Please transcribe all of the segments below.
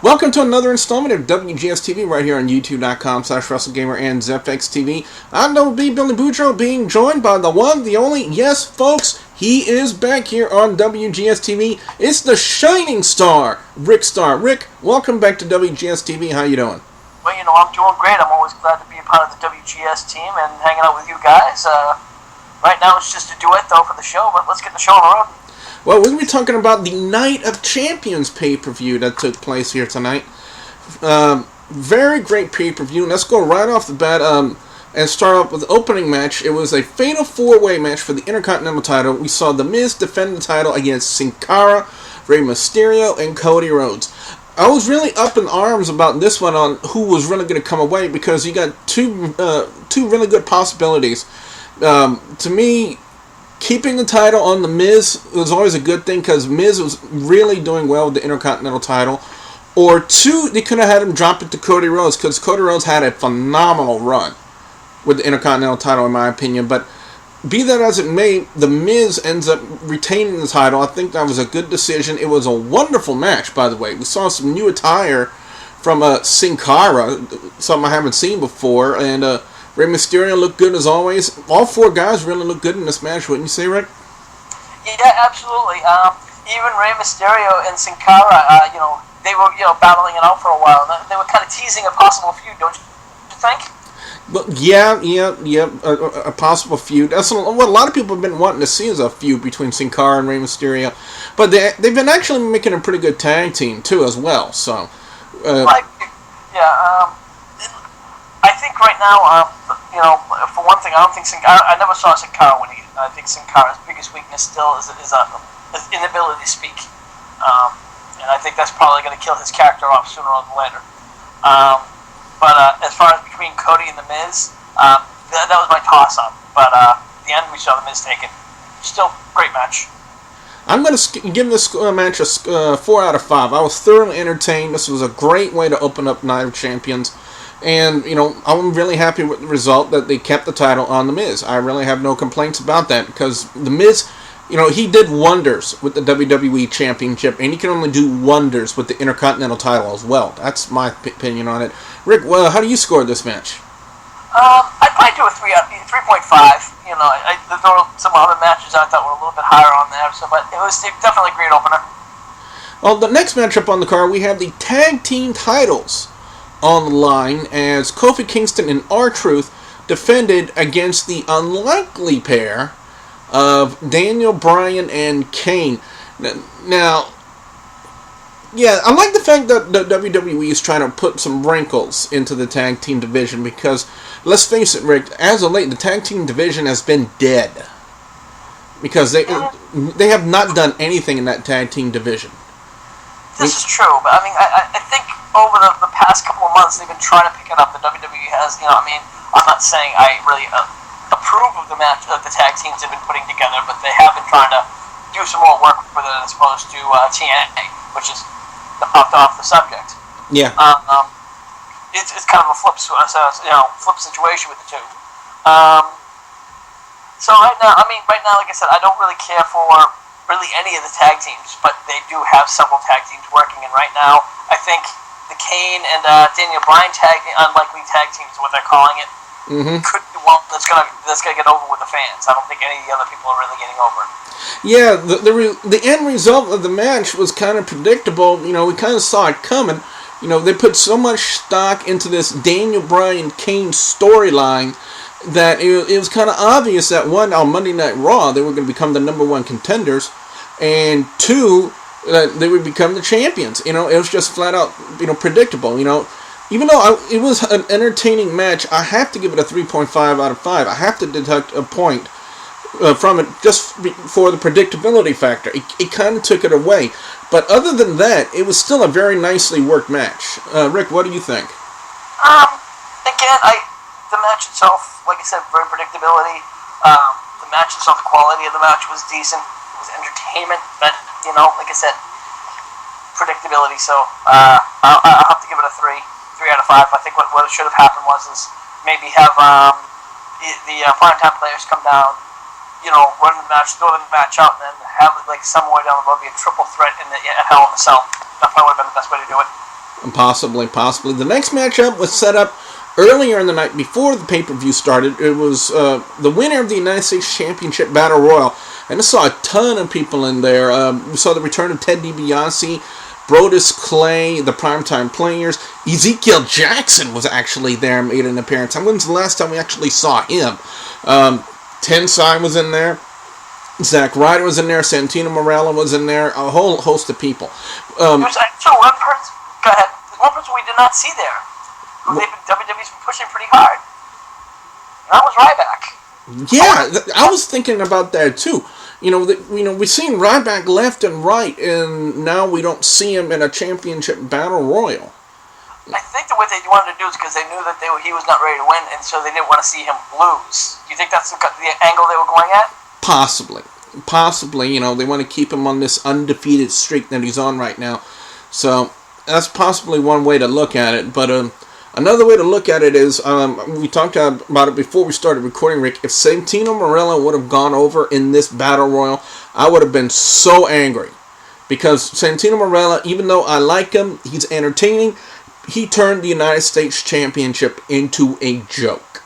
Welcome to another installment of WGS-TV right here on YouTube.com/WrestleGamer and ZFXTV. I'm WB Billy Boudreaux, being joined by the one, the only, yes folks, he is back here on WGS-TV. It's the shining star, Rick Starr. Rick, welcome back to WGS-TV. How you doing? Well, you know, I'm doing great. I'm always glad to be a part of the WGS team and hanging out with you guys. Right now it's just a duet, though, for the show, but let's get the show on the road. Well, we're going to be talking about the Night of Champions pay-per-view that took place here tonight. Very great pay-per-view. Let's go right off the bat and start off with the opening match. It was a fatal four-way match for the Intercontinental title. We saw The Miz defend the title against Sin Cara, Rey Mysterio, and Cody Rhodes. I was really up in arms about this one on who was really going to come away because you got two really good possibilities. To me, keeping the title on The Miz was always a good thing because Miz was really doing well with the Intercontinental title. Or two, they could have had him drop it to Cody Rhodes because Cody Rhodes had a phenomenal run with the Intercontinental title, in my opinion. But be that as it may, The Miz ends up retaining the title. I think that was a good decision. It was a wonderful match, by the way. We saw some new attire from Sin Cara, something I haven't seen before, and Rey Mysterio looked good as always. All four guys really looked good in this match, wouldn't you say, Rick? Yeah, absolutely. Even Rey Mysterio and Sin Cara, they were battling it out for a while. They were kind of teasing a possible feud, don't you think? But yeah, a possible feud. That's what a lot of people have been wanting to see is a feud between Sin Cara and Rey Mysterio. But they've been actually making a pretty good tag team too, as well. So, I think right now, for one thing, I don't think I never saw Sin Cara win. I think Sin Cara's biggest weakness still is inability to speak, and I think that's probably going to kill his character off sooner or later. But as far as between Cody and The Miz, that was my toss-up. But at the end, we saw The Miz take it. Still, great match. I'm going to give this match a 4 out of 5. I was thoroughly entertained. This was a great way to open up Night of Champions. And, I'm really happy with the result that they kept the title on The Miz. I really have no complaints about that because The Miz, he did wonders with the WWE Championship, and he can only do wonders with the Intercontinental title as well. That's my opinion on it. Rick, how do you score this match? I'd probably do a 3.5. There were some other matches I thought were a little bit higher on there, but it was definitely a great opener. Well, the next matchup on the card, we have the tag team titles on the line as Kofi Kingston and R-Truth defended against the unlikely pair of Daniel Bryan and Kane. Now, yeah, I like the fact that the WWE is trying to put some wrinkles into the tag team division because, let's face it, Rick, as of late, the tag team division has been dead because they have not done anything in that tag team division. This is true, but I think over the past couple of months they've been trying to pick it up. The WWE has, I'm not saying I really approve of the match of the tag teams they've been putting together, but they have been trying to do some more work with it as opposed to TNA, which is off the subject. Yeah. It's kind of a flip situation with the two. So right now, like I said, I don't really care for really any of the tag teams, but they do have several tag teams working, and right now, I think the Kane and Daniel Bryan unlikely tag team is what they're calling it. Mm-hmm. Could be one that's gonna get over with the fans. I don't think any of the other people are really getting over it. Yeah, the end result of the match was kind of predictable. We kind of saw it coming. They put so much stock into this Daniel Bryan Kane storyline that it was kind of obvious that one, on Monday Night Raw, they were going to become the #1 contenders, and two, they would become the champions. It was just flat out, predictable. Even though it was an entertaining match, I have to give it a 3.5 out of 5. I have to deduct a point from it just for the predictability factor. It kind of took it away. But other than that, it was still a very nicely worked match. Rick, what do you think? Again, the match itself, like I said, very predictability. The match itself, the quality of the match was decent. It was entertainment, but, like I said, predictability. So, I'll have to give it a 3 out of 5. I think what should have happened was maybe have the primetime players come down, run the match, throw the match out, and then have it somewhere down the road be a triple threat at Hell in a Cell. That probably would have been the best way to do it. Possibly. The next matchup was set up earlier in the night before the pay-per-view started. It was the winner of the United States Championship Battle Royal. And I saw a ton of people in there. We saw the return of Ted DiBiase, Brodus Clay, the Primetime Players. Ezekiel Jackson was actually there and made an appearance. When's the last time we actually saw him? Tensai was in there. Zack Ryder was in there. Santino Marella was in there. A whole host of people. One person we did not see there, who WWE's been pushing pretty hard. And that was Ryback. Yeah, I was thinking about that too. We've seen Ryback left and right, and now we don't see him in a championship battle royal. I think what they wanted to do is because they knew that he was not ready to win, and so they didn't want to see him lose. Do you think that's the angle they were going at? Possibly. They want to keep him on this undefeated streak that he's on right now. So that's possibly one way to look at it. But another way to look at it is, we talked about it before we started recording, Rick. If Santino Marella would have gone over in this battle royal, I would have been so angry. Because Santino Marella, even though I like him, he's entertaining, he turned the United States Championship into a joke.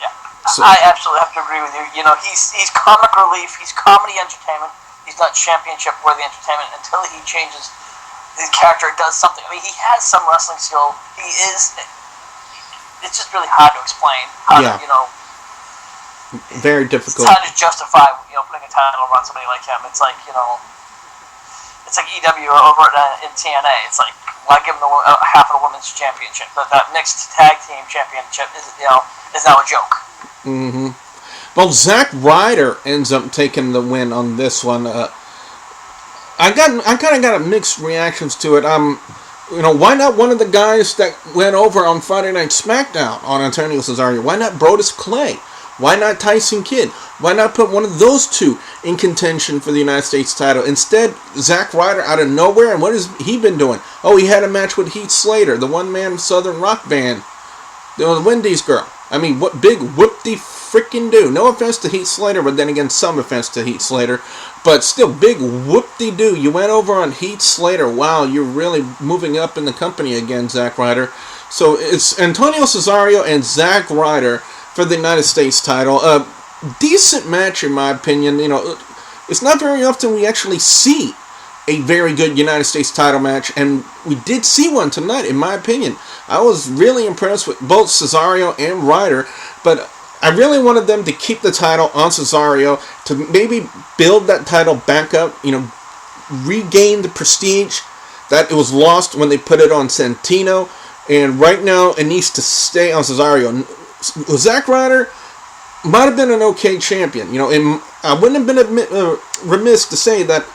Yeah, so, I absolutely have to agree with you. He's comic relief, he's comedy entertainment, he's not championship-worthy entertainment until he changes his character, does something. I mean, he has some wrestling skill. It's just really hard to explain how to, very difficult. It's hard to justify, putting a title around somebody like him. It's like, it's like EW over in TNA. It's like, why give him half of the women's championship? That mixed tag team championship is now a joke. Mm-hmm. Well, Zack Ryder ends up taking the win on this one. I kind of got a mixed reactions to it. Why not one of the guys that went over on Friday Night SmackDown on Antonio Cesaro? Why not Brodus Clay? Why not Tyson Kidd? Why not put one of those two in contention for the United States title? Instead, Zack Ryder out of nowhere, and what has he been doing? Oh, he had a match with Heath Slater, the one-man Southern rock band, the Wendy's girl. I mean, what big whoop-de-frickin'-do. No offense to Heath Slater, but then again, some offense to Heath Slater. But still, big whoop-de-do. You went over on Heath Slater. Wow, you're really moving up in the company again, Zack Ryder. So it's Antonio Cesaro and Zack Ryder for the United States title. Decent match, in my opinion. It's not very often we actually see a very good United States title match, and we did see one tonight, in my opinion. I was really impressed with both Cesaro and Ryder, but I really wanted them to keep the title on Cesaro, to maybe build that title back up, regain the prestige that it was lost when they put it on Santino, and right now it needs to stay on Cesaro. Zack Ryder might have been an okay champion, and I wouldn't have been remiss to say that,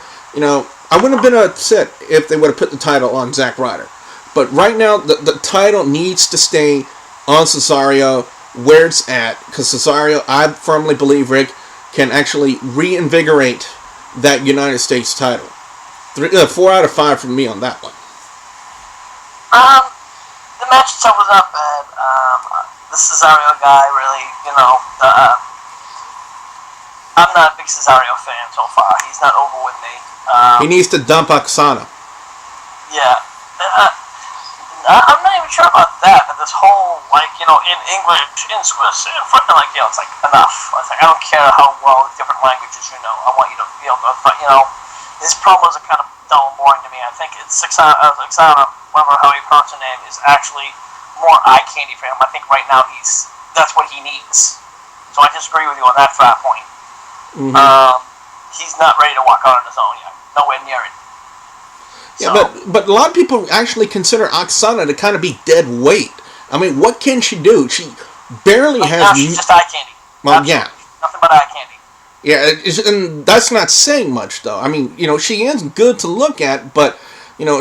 I wouldn't have been upset if they would have put the title on Zack Ryder. But right now, the title needs to stay on Cesaro where it's at, because Cesaro, I firmly believe, Rick, can actually reinvigorate that United States title. 4 out of 5 from me on that one. The match itself was not bad. The Cesaro guy really, I'm not a big Cesaro fan so far. He's not over with me. He needs to dump Oksana. Yeah. I'm not even sure about that, but this whole, in English, in Swiss, in French, it's like, enough. I don't care how well different languages you know. I want you to be able to, his promos are kind of dull and boring to me. I think it's Oksana, whatever how he pronounces her name, is actually more eye candy for him. I think right now that's what he needs. So I disagree with you on that frat point. Mm-hmm. He's not ready to walk out on his own yet. Nowhere near it. Yeah, but a lot of people actually consider Oksana to kind of be dead weight. I mean, what can she do? She barely has... Now she's just eye candy. Well, yeah. Nothing but eye candy. Yeah, and that's not saying much, though. I mean, she is good to look at, but,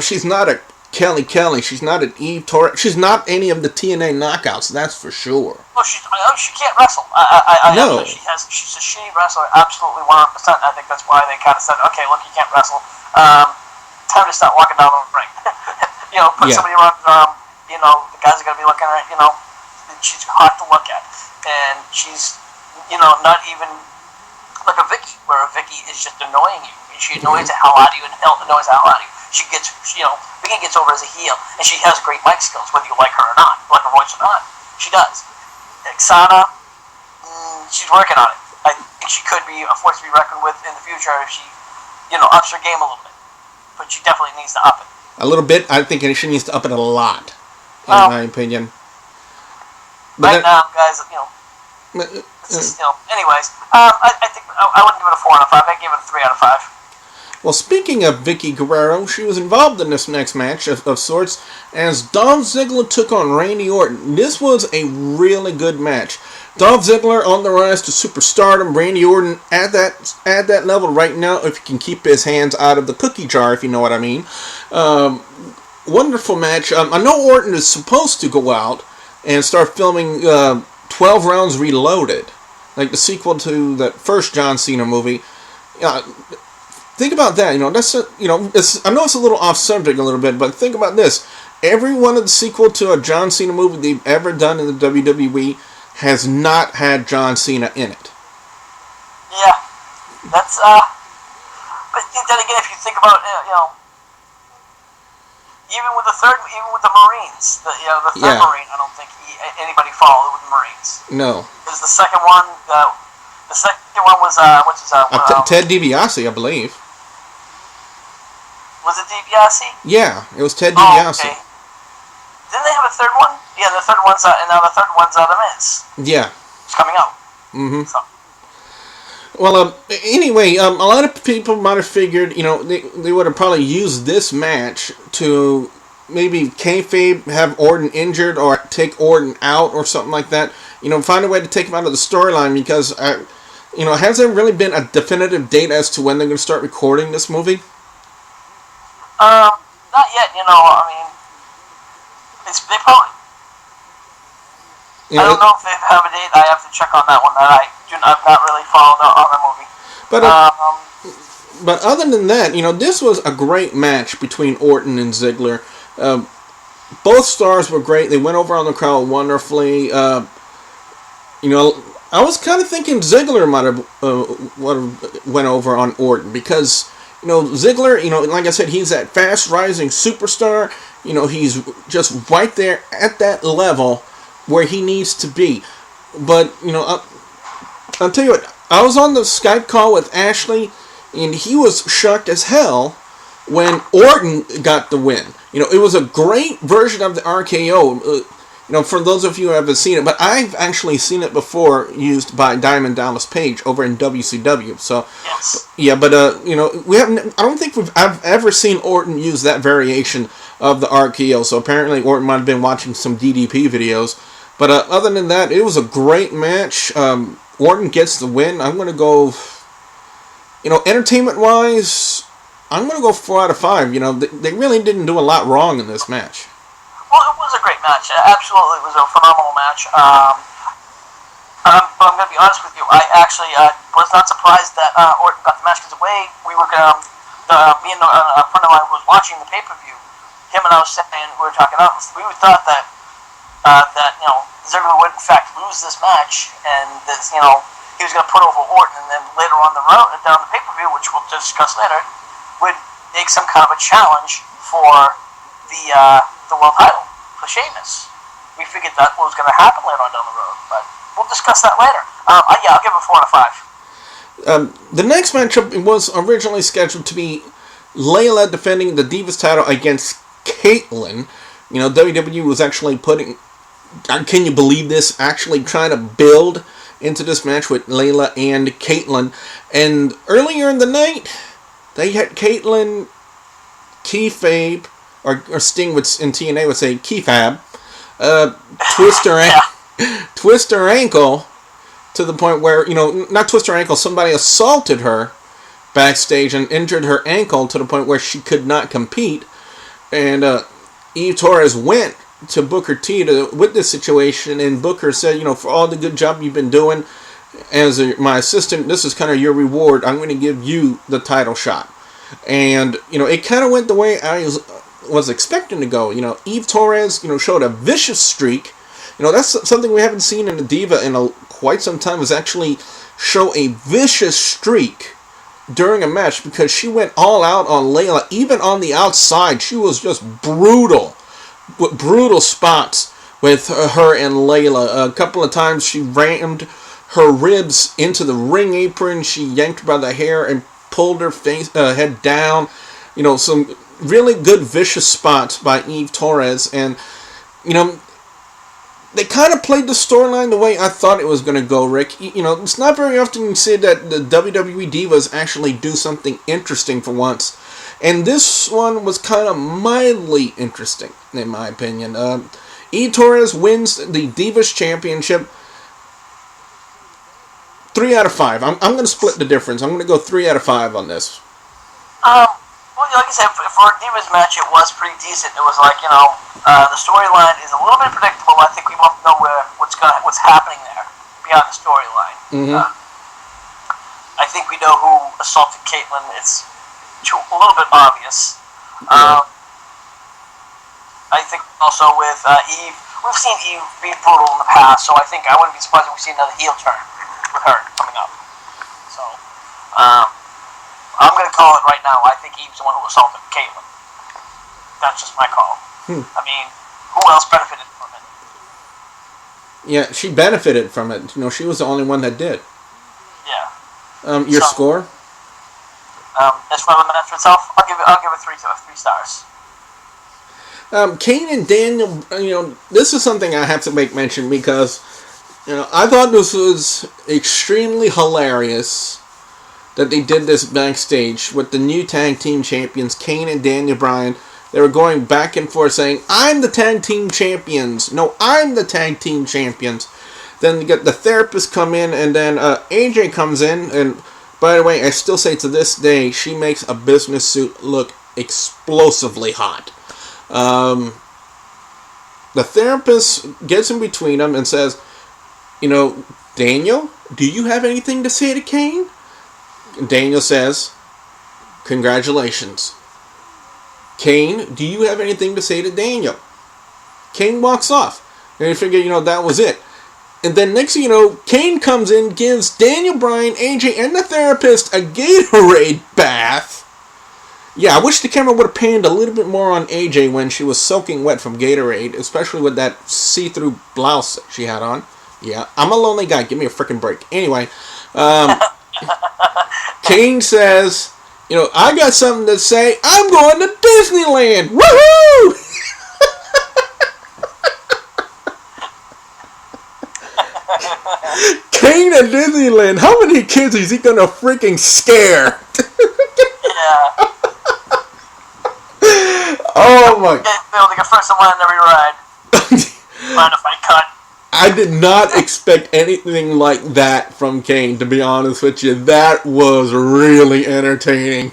she's not a Kelly, she's not an Eve Torres, she's not any of the TNA knockouts, that's for sure. Well, she can't wrestle. No. She's a shitty wrestler, absolutely 100%. I think that's why they kind of said, okay, look, you can't wrestle. Time to start walking down the ring. Put somebody around the guys are going to be looking at, she's hard to look at. And she's, not even like a Vicky, where a Vicky is just annoying you. And she annoys the hell out of you and annoys the hell out of you. She gets, Becky gets over as a heel, and she has great mic skills, whether you like her or not, like her voice or not. She does. Sana, she's working on it. I think she could be a force to be reckoned with in the future if she, ups her game a little bit. But she definitely needs to up it. A little bit. I think she needs to up it a lot, in my opinion. But now, guys, anyways, I think I wouldn't give it a 4 out of 5. I'd give it a 3 out of 5. Well, speaking of Vicky Guerrero, she was involved in this next match of sorts as Dolph Ziggler took on Randy Orton. This was a really good match. Dolph Ziggler on the rise to superstardom. Randy Orton at that level right now, if he can keep his hands out of the cookie jar, if you know what I mean. Wonderful match. I know Orton is supposed to go out and start filming 12 Rounds Reloaded, like the sequel to that first John Cena movie. Think about that. I know it's a little off subject a little bit, but think about this. Every one of the sequel to a John Cena movie they've ever done in the WWE has not had John Cena in it. Yeah, that's but then again, if you think about even with the Marines, the third Marine, I don't think anybody followed with the Marines. No. Because the second one, was Ted DiBiase, I believe. Was it DiBiase? Yeah, it was Ted DiBiase. Okay. Didn't they have a third one? Yeah, the third one's and now the third one's The Miz. Yeah. It's coming out. Mm-hmm. So. Well, anyway, a lot of people might have figured, they would have probably used this match to maybe kayfabe, have Orton injured, or take Orton out, or something like that. Find a way to take him out of the storyline, because, has there really been a definitive date as to when they're going to start recording this movie? Not yet, they probably... I don't know if they have a date. I have to check on that one. I've not really followed on the movie. But other than that, this was a great match between Orton and Ziggler. Both stars were great. They went over on the crowd wonderfully. I was kind of thinking Ziggler might have went over on Orton, because Ziggler, like I said, he's that fast rising superstar. He's just right there at that level where he needs to be. But I'll tell you what, I was on the Skype call with Ashley, and he was shocked as hell when Orton got the win. It was a great version of the RKO. For those of you who haven't seen it, but I've actually seen it before used by Diamond Dallas Page over in WCW. So, yes. Yeah, but we haven't. I don't think I've ever seen Orton use that variation of the RKO. So apparently Orton might have been watching some DDP videos. But other than that, it was a great match. Orton gets the win. I'm going to go, entertainment-wise, I'm going to go 4 out of 5. They really didn't do a lot wrong in this match. Well, it was a great match. Absolutely, it was a phenomenal match. But I'm going to be honest with you. I actually was not surprised that Orton got the match, because the way we were going me and a friend of mine was watching the pay-per-view, him and I was saying, we were talking about, we thought that Ziggler would in fact lose this match, and that he was going to put over Orton, and then later on down the pay-per-view, which we'll discuss later, would make some kind of a challenge for the world title for Sheamus. We figured that was going to happen later on down the road, but we'll discuss that later. I'll give it a 4 out of 5. The next matchup was originally scheduled to be Layla defending the Divas title against Kaitlyn. WWE was actually putting, can you believe this, actually trying to build into this match with Layla and Kaitlyn. And earlier in the night, they had Kaitlyn kayfabe, or Sting in TNA would say kayfabe, twist her ankle to the point where, not twist her ankle, somebody assaulted her backstage and injured her ankle to the point where she could not compete. And Eve Torres went to Booker T with this situation, and Booker said, for all the good job you've been doing as my assistant, this is kind of your reward. I'm going to give you the title shot. And, it kind of went the way I was expecting to go. Eve Torres, showed a vicious streak. That's something we haven't seen in the Diva in quite some time, is actually show a vicious streak during a match because she went all out on Layla. Even on the outside, she was just brutal. With brutal spots with her and Layla. A couple of times she rammed her ribs into the ring apron. She yanked her by the hair and pulled her head down. You know, some really good vicious spots by Eve Torres. And, you know, they kind of played the storyline the way I thought it was going to go, Rick. You know, it's not very often you see that the WWE Divas actually do something interesting for once. And this one was kind of mildly interesting, in my opinion. Eve Torres wins the Divas Championship 3 out of 5. I'm going to split the difference. I'm going to go 3 out of 5 on this. Well, like I said, for a Divas match, it was pretty decent. It was like, the storyline is a little bit predictable. I think we both know what's happening there beyond the storyline. Mm-hmm. I think we know who assaulted Kaitlyn. It's a little bit obvious. Yeah. I think also with Eve, we've seen Eve be brutal in the past, so I think I wouldn't be surprised if we see another heel turn with her coming up. So, I'm going to call it right now. I think Eve's the one who assaulted Kaitlyn. That's just my call. I mean, who else benefited from it? Yeah, she benefited from it. You know, she was the only one that did. Yeah. Your score? As for the match itself, I'll give it 3 stars. Kane and Daniel, you know, this is something I have to make mention because, you know, I thought this was extremely hilarious that they did this backstage with the new tag team champions, Kane and Daniel Bryan. They were going back and forth saying, I'm the tag team champions. No, I'm the tag team champions. Then you get the therapist come in, and then AJ comes in, and by the way, I still say to this day, she makes a business suit look explosively hot. The therapist gets in between them and says, you know, Daniel, do you have anything to say to Kane? Daniel says, congratulations. Kane, do you have anything to say to Daniel? Kane walks off. And you figure, you know, that was it. And then next thing you know, Kane comes in, gives Daniel Bryan, AJ, and the therapist a Gatorade bath. Yeah, I wish the camera would have panned a little bit more on AJ when she was soaking wet from Gatorade, especially with that see-through blouse that she had on. Yeah, I'm a lonely guy. Give me a freaking break. Anyway, Kane says, you know, I got something to say. I'm going to Disneyland. Woohoo! Kane at Disneyland. How many kids is he going to freaking scare? Yeah. Oh my. They'll take a first and one on every ride. Find a fight cut. I did not expect anything like that from Kane, to be honest with you. That was really entertaining.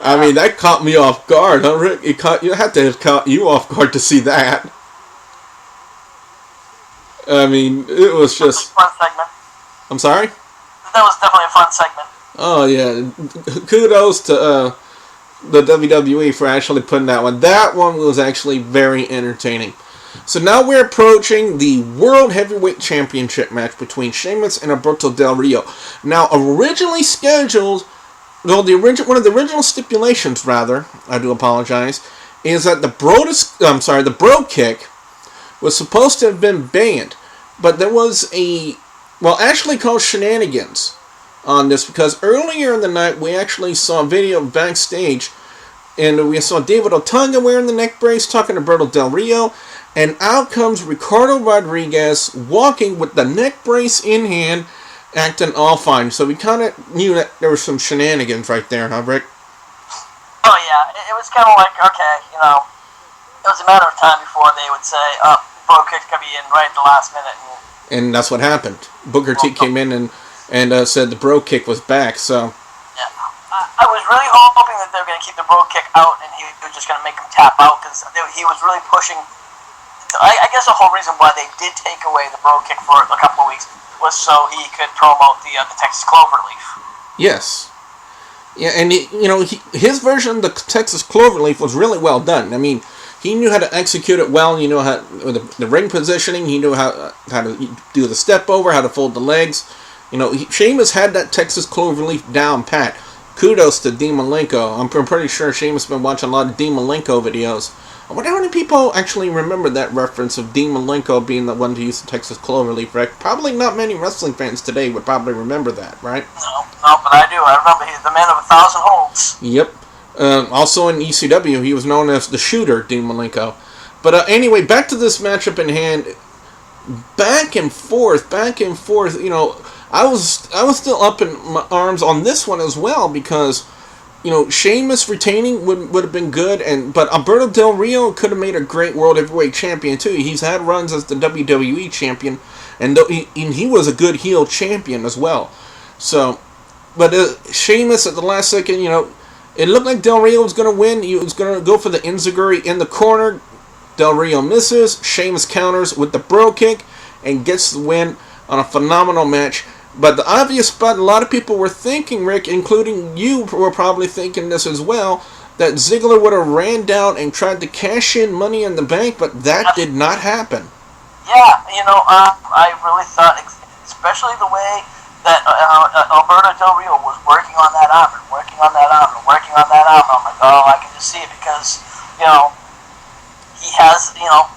I mean, that caught me off guard, huh, Rick? You had to have caught you off guard to see that. I mean, it was just... Fun segment. I'm sorry? That was definitely a fun segment. Oh, yeah. Kudos to the WWE for actually putting that one. That one was actually very entertaining. So now we're approaching the World Heavyweight Championship match between Sheamus and Alberto Del Rio. Now, originally scheduled, well, one of the original stipulations, rather, I do apologize, is that the Bro Kick was supposed to have been banned, but there was actually called shenanigans on this, because earlier in the night we actually saw a video backstage, and we saw David Otunga wearing the neck brace, talking to Alberto Del Rio, and out comes Ricardo Rodriguez walking with the neck brace in hand, acting all fine. So we kind of knew that there was some shenanigans right there, huh, Rick? Oh, yeah. It was kind of like, okay, you know, it was a matter of time before they would say, Bro Kick's going to be in right at the last minute. And that's what happened. Booker T came in and said the Bro Kick was back, so... Yeah. I was really hoping that they were going to keep the Bro Kick out and he was just going to make him tap out, because he was really pushing... I guess the whole reason why they did take away the Bro Kick for a couple of weeks was so he could promote the Texas Cloverleaf. Yes. Yeah, and his version of the Texas Cloverleaf was really well done. I mean, he knew how to execute it well. He knew how the ring positioning. He knew how to do the step over, how to fold the legs. You know, Sheamus had that Texas Cloverleaf down pat. kudos to Dean Malenko. I'm pretty sure Sheamus has been watching a lot of Dean Malenko videos. I wonder how many people actually remember that reference of Dean Malenko being the one to use the Texas Cloverleaf, right? Probably not many wrestling fans today would probably remember that, right? No, but I do. I remember he's the man of 1,000 holds. Yep. Also in ECW, he was known as the Shooter, Dean Malenko. But anyway, back to this matchup in hand. Back and forth. You know, I was still up in my arms on this one as well because, you know, Sheamus retaining would have been good, but Alberto Del Rio could have made a great World Heavyweight Champion too. He's had runs as the WWE Champion, and he was a good heel champion as well. So, but Sheamus at the last second, you know, it looked like Del Rio was going to win. He was going to go for the enziguri in the corner. Del Rio misses. Sheamus counters with the bro kick and gets the win on a phenomenal match. But the obvious spot, a lot of people were thinking, Rick, including you were probably thinking this as well, that Ziggler would have ran down and tried to cash in Money in the Bank, but that did not happen. Yeah, you know, I really thought, especially the way that Alberto Del Rio was working on that arm. I'm like, oh, I can just see it because, you know, he has, you know,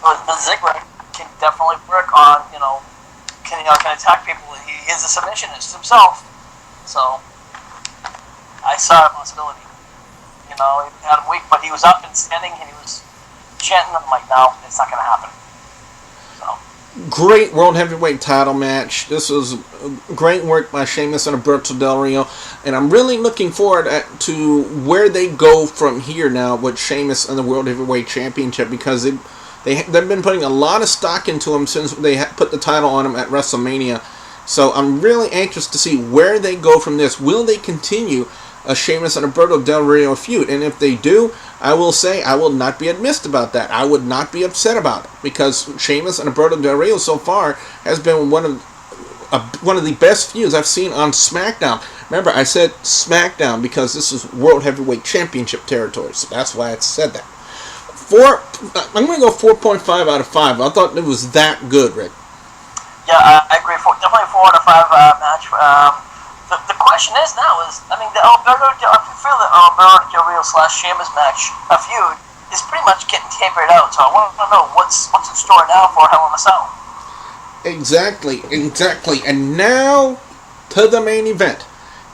but Ziggler can definitely work on, you know, can attack people. He is a submissionist himself, so I saw a possibility. You know, he had him weak, but he was up and standing, and he was chanting. I'm like, no, it's not going to happen. So. Great World Heavyweight title match. This was great work by Sheamus and Alberto Del Rio, and I'm really looking forward to where they go from here now with Sheamus and the World Heavyweight Championship, because they've been putting a lot of stock into him since they put the title on him at WrestleMania. So I'm really anxious to see where they go from this. Will they continue a Sheamus and Alberto Del Rio feud? And if they do, I will say I will not be admissed about that. I would not be upset about it, because Sheamus and Alberto Del Rio so far has been one of the best feuds I've seen on SmackDown. Remember, I said SmackDown because this is World Heavyweight Championship territory, so that's why I said that. I'm going to go 4.5 out of 5. I thought it was that good, Rick. Yeah, I agree. Definitely 4 out of 5 match. The question is now I feel that Alberto Del Rio / Sheamus match, a feud, is pretty much getting tapered out. So I want to know what's in store now for Hell in a Cell. Exactly. And now to the main event.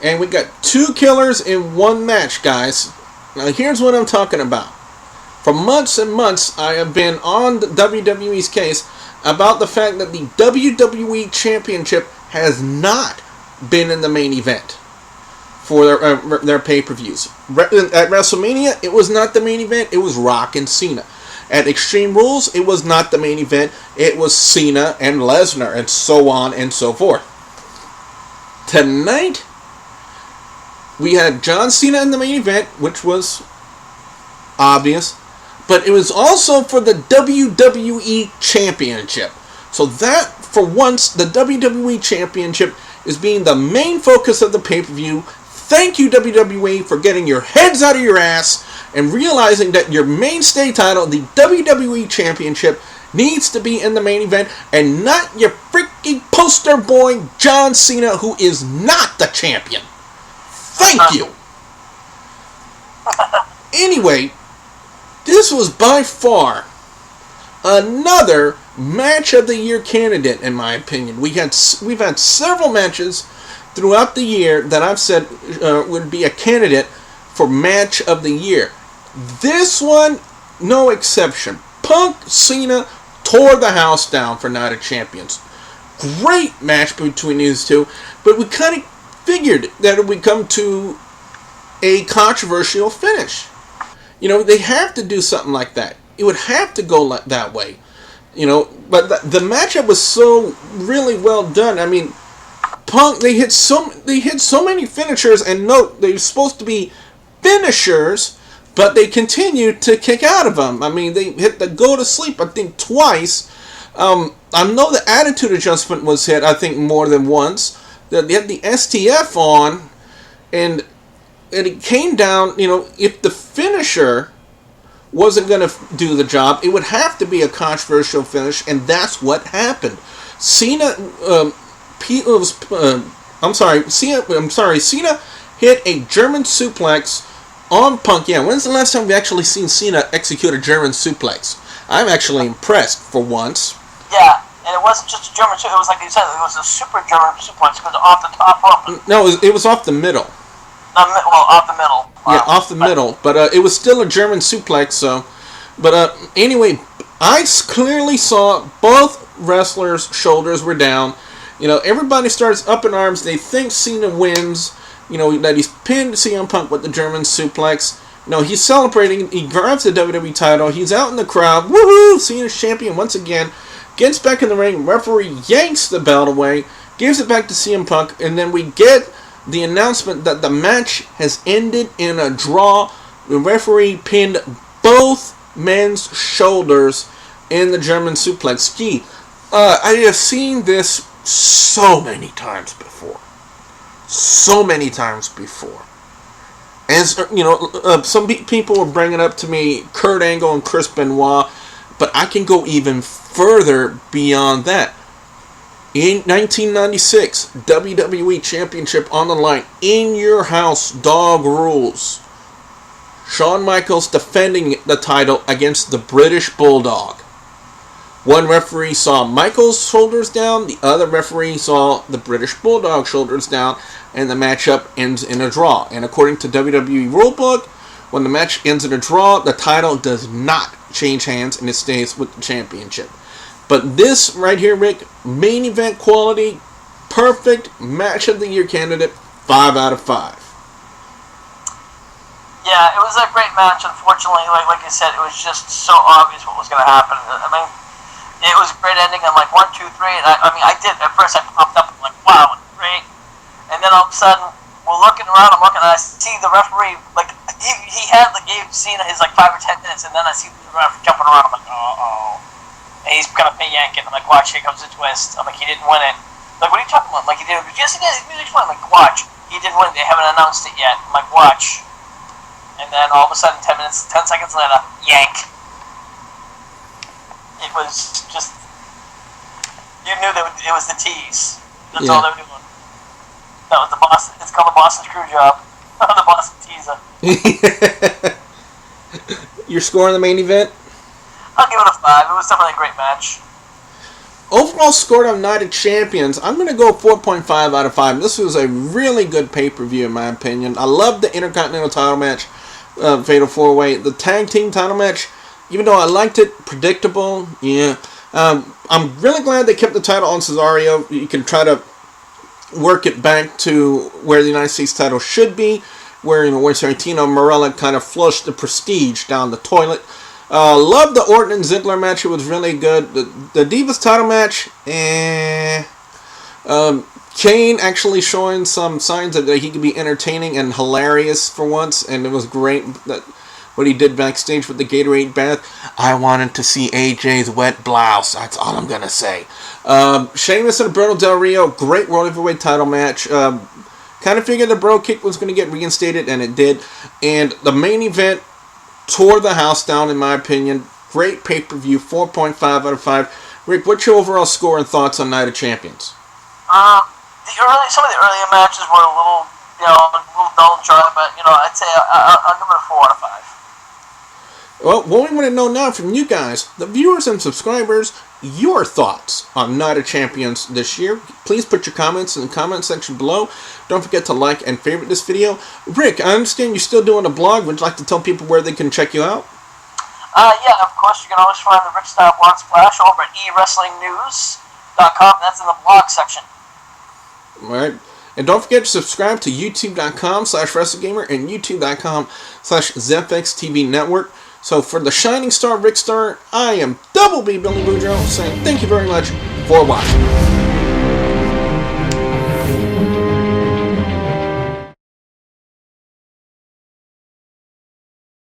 And we got 2 killers in one match, guys. Now here's what I'm talking about. For months and months, I have been on the WWE's case about the fact that the WWE Championship has not been in the main event for their pay-per-views. At WrestleMania, it was not the main event. It was Rock and Cena. At Extreme Rules, it was not the main event. It was Cena and Lesnar, and so on and so forth. Tonight, we had John Cena in the main event, which was obvious. But it was also for the WWE Championship. So that, for once, the WWE Championship is being the main focus of the pay-per-view. Thank you, WWE, for getting your heads out of your ass and realizing that your mainstay title, the WWE Championship, needs to be in the main event and not your freaking poster boy, John Cena, who is not the champion. Thank you. Anyway, this was by far another match of the year candidate, in my opinion. We've had several matches throughout the year that I've said would be a candidate for match of the year. This one, no exception. Punk Cena tore the house down for Night of Champions. Great match between these two, but we kind of figured that it would come to a controversial finish. You know, they have to do something like that. It would have to go that way. You know, but the matchup was so really well done. I mean, Punk, they hit so many finishers, and note, they're supposed to be finishers, but they continued to kick out of them. I mean, they hit the go to sleep, I think, twice. I know the attitude adjustment was hit, I think, more than once. They had the STF on, and it came down, you know, if the finisher wasn't going to do the job, it would have to be a controversial finish, and that's what happened. Cena, Cena hit a German suplex on Punk. Yeah, when's the last time we actually seen Cena execute a German suplex? I'm actually impressed for once. Yeah, and it wasn't just a German suplex. It was like you said, it was a super German suplex because off the top rope. No, it was off the middle. Off the middle. Yeah, off the middle. But it was still a German suplex, so... But anyway, I clearly saw both wrestlers' shoulders were down. You know, everybody starts up in arms. They think Cena wins. You know, that he's pinned CM Punk with the German suplex. You know, he's celebrating. He grabs the WWE title. He's out in the crowd. Woohoo! Cena's champion once again. Gets back in the ring. Referee yanks the belt away. Gives it back to CM Punk. And then we get the announcement that the match has ended in a draw. The referee pinned both men's shoulders in the German suplex. Gee, I have seen this so many times before. So many times before. As you know, some people were bringing up to me Kurt Angle and Chris Benoit, but I can go even further beyond that. In 1996, WWE Championship on the line, in your house, dog rules. Shawn Michaels defending the title against the British Bulldog. One referee saw Michaels' shoulders down, the other referee saw the British Bulldog shoulders down, and the matchup ends in a draw. And according to WWE Rulebook, when the match ends in a draw, the title does not change hands and it stays with the championship. But this right here, Rick, main event quality, perfect match of the year candidate, 5 out of 5. Yeah, it was a great match. Unfortunately, like you said, it was just so obvious what was going to happen. I mean, it was a great ending. I'm like 1, 2, 3, and I did at first. I popped up. I'm like, wow, great. And then all of a sudden, we're looking around. I'm looking, and I see the referee. Like he had gave Cena his 5 or 10 minutes, and then I see the referee jumping around. I'm like, oh. And he's gonna pay yanking. I'm like, watch, here comes the twist. I'm like, he didn't win it. Like, what are you talking about? Like, he did. Yes, he did. His music's fine. I'm like, watch, he didn't win. They haven't announced it yet. I'm like, watch. And then all of a sudden, 10 seconds later, yank. It was just, you knew that it was the tease. That's all they were doing. That was the Boston. It's called the Boston Screw Job. The Boston Teaser. Your score in the main event? I'll give it a 5. It was definitely a great match. Overall score of Night of Champions, I'm going to go 4.5 out of 5. This was a really good pay-per-view in my opinion. I love the Intercontinental title match, Fatal 4-Way. The tag team title match, even though I liked it, predictable, yeah. I'm really glad they kept the title on Cesaro. You can try to work it back to where the United States title should be, where Santino Marella kind of flushed the prestige down the toilet. Love the Orton and Ziggler match. It was really good. The Divas title match, Kane actually showing some signs that he could be entertaining and hilarious for once, and it was great that what he did backstage with the Gatorade bath. I wanted to see AJ's wet blouse. That's all I'm gonna say. Sheamus and Alberto Del Rio, great World Heavyweight title match. Kind of figured the Bro Kick was going to get reinstated, and it did. And the main event tore the house down, in my opinion. Great pay-per-view, 4.5 out of 5. Rick, what's your overall score and thoughts on Night of Champions? Some of the earlier matches were a little dull and dry, but I'd say I'll give it a 4 out of 5. Well, what we want to know now from you guys, the viewers and subscribers, your thoughts on Night of Champions this year. Please put your comments in the comment section below. Don't forget to like and favorite this video. Rick, I understand you're still doing a blog. Would you like to tell people where they can check you out? Yeah, of course, you can always find the Rick Style Blog Splash over at eWrestlingNews.com. That's in the blog section. Alright. And don't forget to subscribe to YouTube.com/WrestleGamer and YouTube.com/ZFXTV Network. So for the Shining Star Rick Star, I am Double B Billy Boudreaux saying thank you very much for watching.